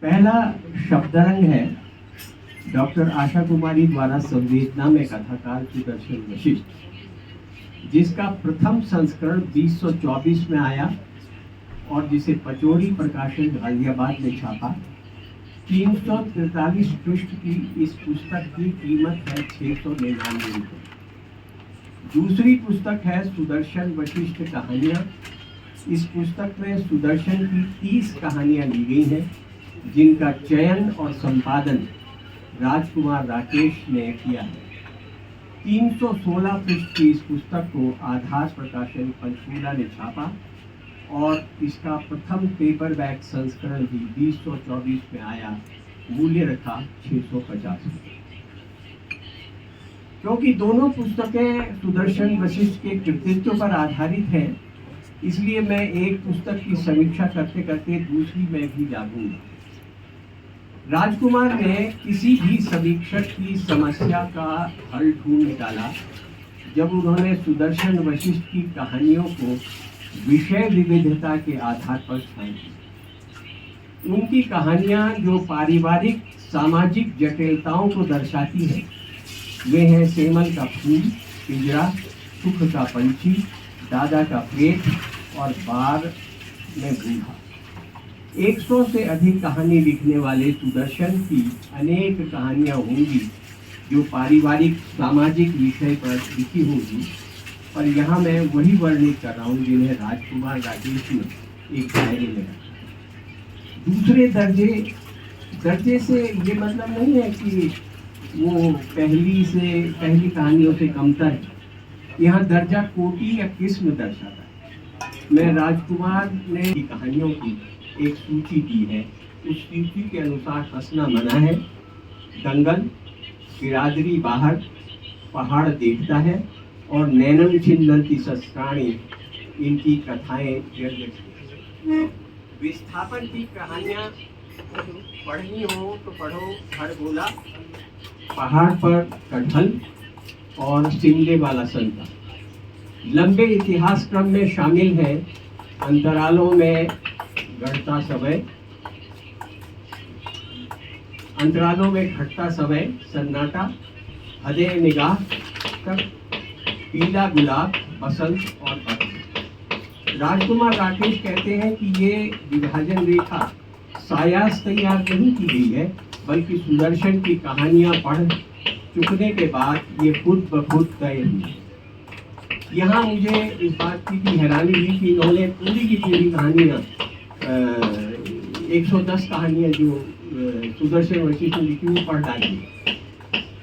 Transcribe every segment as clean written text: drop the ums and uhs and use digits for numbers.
पहला शब्दारंग है डॉक्टर आशा कुमारी द्वारा संवेदना में कथाकार सुदर्शन वशिष्ठ, जिसका प्रथम संस्करण 2024 में आया और जिसे पचौड़ी प्रकाशन गाजियाबाद में छापा। 343 पृष्ठ की इस पुस्तक की कीमत है 699 रुपये। दूसरी पुस्तक है सुदर्शन वशिष्ठ कहानियाँ। इस पुस्तक में सुदर्शन की 30 कहानियाँ ली गई हैं, जिनका चयन और संपादन राजकुमार राकेश ने किया है। 316 पृष्ठ की इस पुस्तक को आधार प्रकाशन पंचकूला ने छापा और इसका प्रथम पेपरबैक संस्करण भी 2024 में आया। मूल्य रखा 650 रुपये। क्योंकि दोनों पुस्तकें सुदर्शन वशिष्ठ के कृतित्व पर आधारित हैं, इसलिए मैं एक पुस्तक की समीक्षा करते करते दूसरी में भी जाऊंगा। राजकुमार ने किसी भी समीक्षक की समस्या का हल ढूंढ निकाला जब उन्होंने सुदर्शन वशिष्ठ की कहानियों को विषय विविधता के आधार पर स्थान दिया। उनकी कहानियां जो पारिवारिक सामाजिक जटिलताओं को दर्शाती हैं, वे हैं सेमल का फूल, पिंजरा, सुख का पंछी, दादा का पेट और बार में बूढ़ा। 100 से अधिक कहानी लिखने वाले सुदर्शन की अनेक कहानियां होंगी जो पारिवारिक सामाजिक विषय पर लिखी होगी, पर यहाँ मैं वही वर्णित कर रहा हूँ जिन्हें राजकुमार राकेश ने एक डायरी में रखा। दूसरे दर्जे से ये मतलब नहीं है कि वो पहली कहानियों से कमतर है। यहाँ दर्जा कोटि या किस्म दर्शाता है। मैं राजकुमार ने कहानियों की एक सूची दी है। उस सूची के अनुसार हंसना मना है, दंगल, बिरादरी बाहर, पहाड़ देखता है और नैनम छिंदंती शस्त्राणी इनकी कथाएं विस्थापन की कहानियां पढ़नी हो तो पढ़ो हर बोला, पहाड़ पर कटहल और सिमले वाला संता। लंबे इतिहास क्रम में शामिल है अंतरालों में घटता समय, सन्नाटा, हदे निगाह तक, पीला गुलाब, बसंत और बसंत। राजकुमार राकेश कहते हैं कि ये विभाजन रेखा सायास तैयार नहीं की गई है, बल्कि सुदर्शन की कहानियां पढ़ चुकने के बाद ये खुद ब खुद तय हुई। यहाँ मुझे इस बात की भी हैरानी हुई कि इन्होंने पूरी की पूरी कहानियाँ 110 कहानियाँ जो सुदर्शन वशिष्ठ ने लिखी वो पढ़ डाली।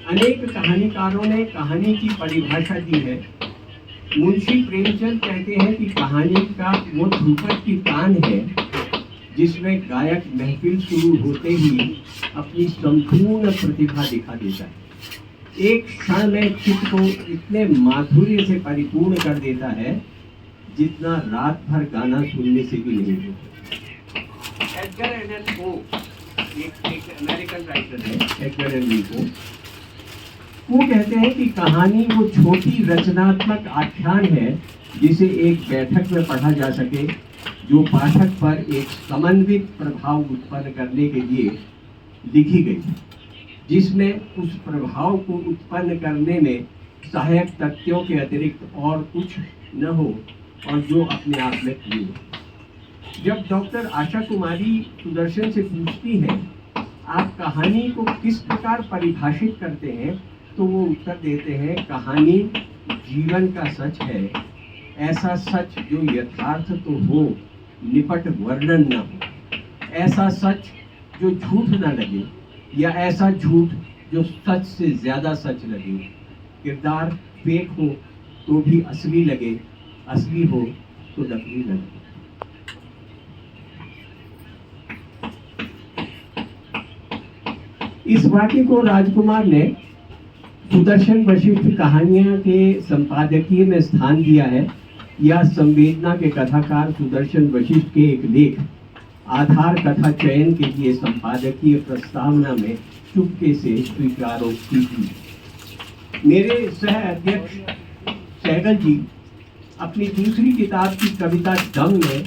अनेक कहानीकारों ने कहानी की परिभाषा दी है। मुंशी प्रेमचंद कहते हैं कि कहानी का वो ध्रुपद की तान है जिसमें गायक महफिल शुरू होते ही अपनी संपूर्ण प्रतिभा दिखा देता है। एक क्षण में चित्त को इतने माधुर्य से परिपूर्ण कर देता है जितना रात भर गाना सुनने से भी नहीं होता। एडगर एलन पो एक अमेरिकन राइटर है। एडगर एलन पो वो कहते हैं कि कहानी वो छोटी रचनात्मक आख्यान है जिसे एक बैठक में पढ़ा जा सके, जो पाठक पर एक समन्वित प्रभाव उत्पन्न करने के लिए लिखी गई, जिसमें उस प्रभाव को उत्पन्न करने में सहायक तथ्यों के अतिरिक्त और कुछ न हो और जो अपने आप में पूरी हो। जब डॉक्टर आशा कुमारी सुदर्शन से पूछती हैं आप कहानी को किस प्रकार परिभाषित करते हैं, तो वो उत्तर देते हैं कहानी जीवन का सच है, ऐसा सच जो यथार्थ तो हो निपट वर्णन न हो, ऐसा सच जो झूठ न लगे या ऐसा झूठ जो सच से ज्यादा सच लगे, किरदार फेक हो तो भी असली लगे, असली हो तो नकली न लगे। इस वाक्य को राजकुमार ने सुदर्शन वशिष्ठ कहानियां के संपादकीय में स्थान दिया है या संवेदना के कथाकार सुदर्शन वशिष्ठ के एक लेख आधार कथा चयन के लिए संपादकीय प्रस्तावना में चुपके से स्वीकारोक्ति की। मेरे सह अध्यक्ष सहगल जी अपनी दूसरी किताब की कविता दम में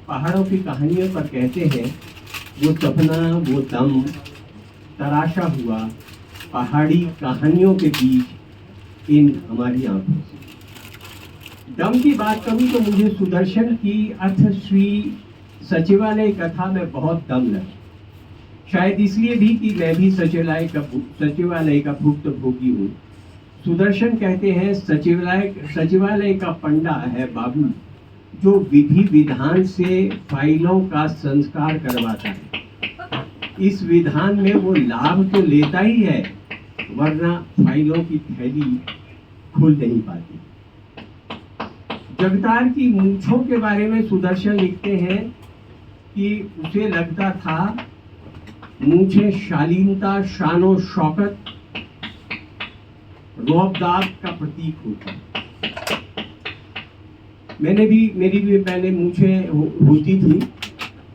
पहाड़ों की कहानियों पर कहते हैं वो सपना, वो दम तराशा हुआ पहाड़ी कहानियों के बीच इन हमारी आंखों से। दम की बात करूं तो मुझे सुदर्शन की अर्थश्री सचिवालय कथा में बहुत दम लगा। शायद इसलिए भी कि मैं भी सचिवालय का भुक्तभोगी हूँ। सुदर्शन कहते हैं सचिवालय का पंडा है बाबू, जो विधि विधान से फाइलों का संस्कार करवाता है। इस विधान में वो लाभ तो लेता ही है, वरना फाइलों की थैली खुल नहीं पाती। जगतार की मूंछों के बारे में सुदर्शन लिखते हैं कि उसे लगता था मूंछें शालीनता, शानो शौकत, रौब-दाब का प्रतीक होता। मेरी भी पहले मूंछें होती थी।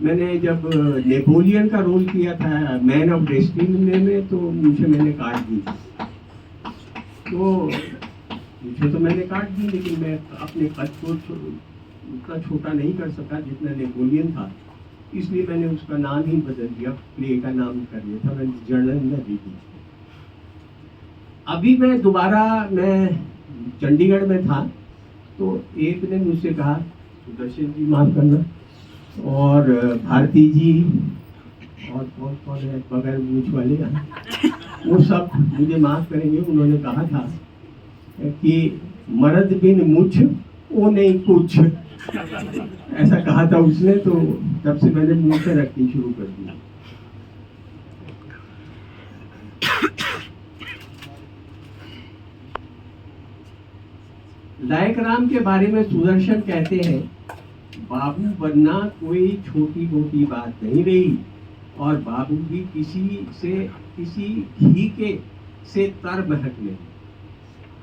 मैंने जब नेपोलियन का रोल किया था मैन ऑफ डेस्टिनी में, तो मूंछें मैंने काट दी थी। तो मूंछें तो मैंने काट दी, लेकिन मैं अपने कद को उतना छोटा नहीं कर सका जितना नेपोलियन था, इसलिए मैंने उसका नाम ही बदल दिया, प्ले का नाम कर दिया था, मैंने जर्नल में दी थी। अभी मैं चंडीगढ़ में था, तो एक ने मुझसे कहा, सुदर्शन जी माफ करना, और भारती जी और कौन कौन है बगैर मूछ वाले, वो सब मुझे माफ करेंगे। उन्होंने कहा था कि मर्द बिन मूछ वो नहीं कुछ, ऐसा कहा था उसने। तो तब से मैंने मूछें रखनी शुरू कर दी। लायक राम के बारे में सुदर्शन कहते हैं, बाबू बनना कोई छोटी मोटी बात नहीं रही, और बाबू भी किसी घी के से तर महकने।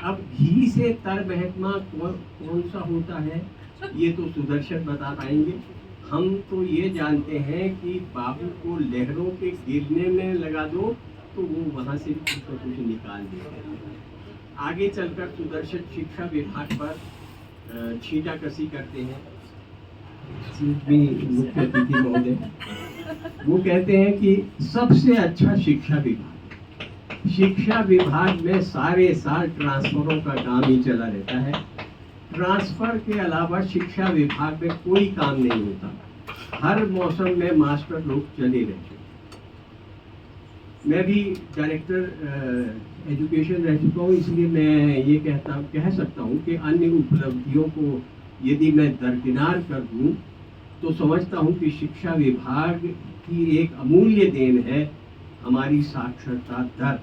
अब घी से तर महकना कौन सा होता है, ये तो सुदर्शन बता पाएंगे। हम तो ये जानते हैं कि बाबू को लहरों के गिरने में लगा दो तो वो वहां से कुछ निकाल देते हैं। आगे चलकर सुदर्शन शिक्षा विभाग पर छींटाकशी करते हैं। मुख्य अतिथि महोदय वो कहते हैं कि सबसे अच्छा शिक्षा विभाग में सारे साल ट्रांसफरों का काम ही चला रहता है। ट्रांसफर के अलावा शिक्षा विभाग में कोई काम नहीं होता। हर मौसम में मास्टर लोग चले रहते। मैं भी डायरेक्टर एजुकेशन रह चुका हूँ, इसलिए मैं ये कह सकता हूँ कि अन्य उपलब्धियों को यदि मैं दरकिनार कर दूँ तो समझता हूँ कि शिक्षा विभाग की एक अमूल्य देन है हमारी साक्षरता दर,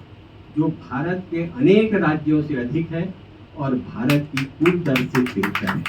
जो भारत के अनेक राज्यों से अधिक है और भारत की कुल दर से बेहतर है।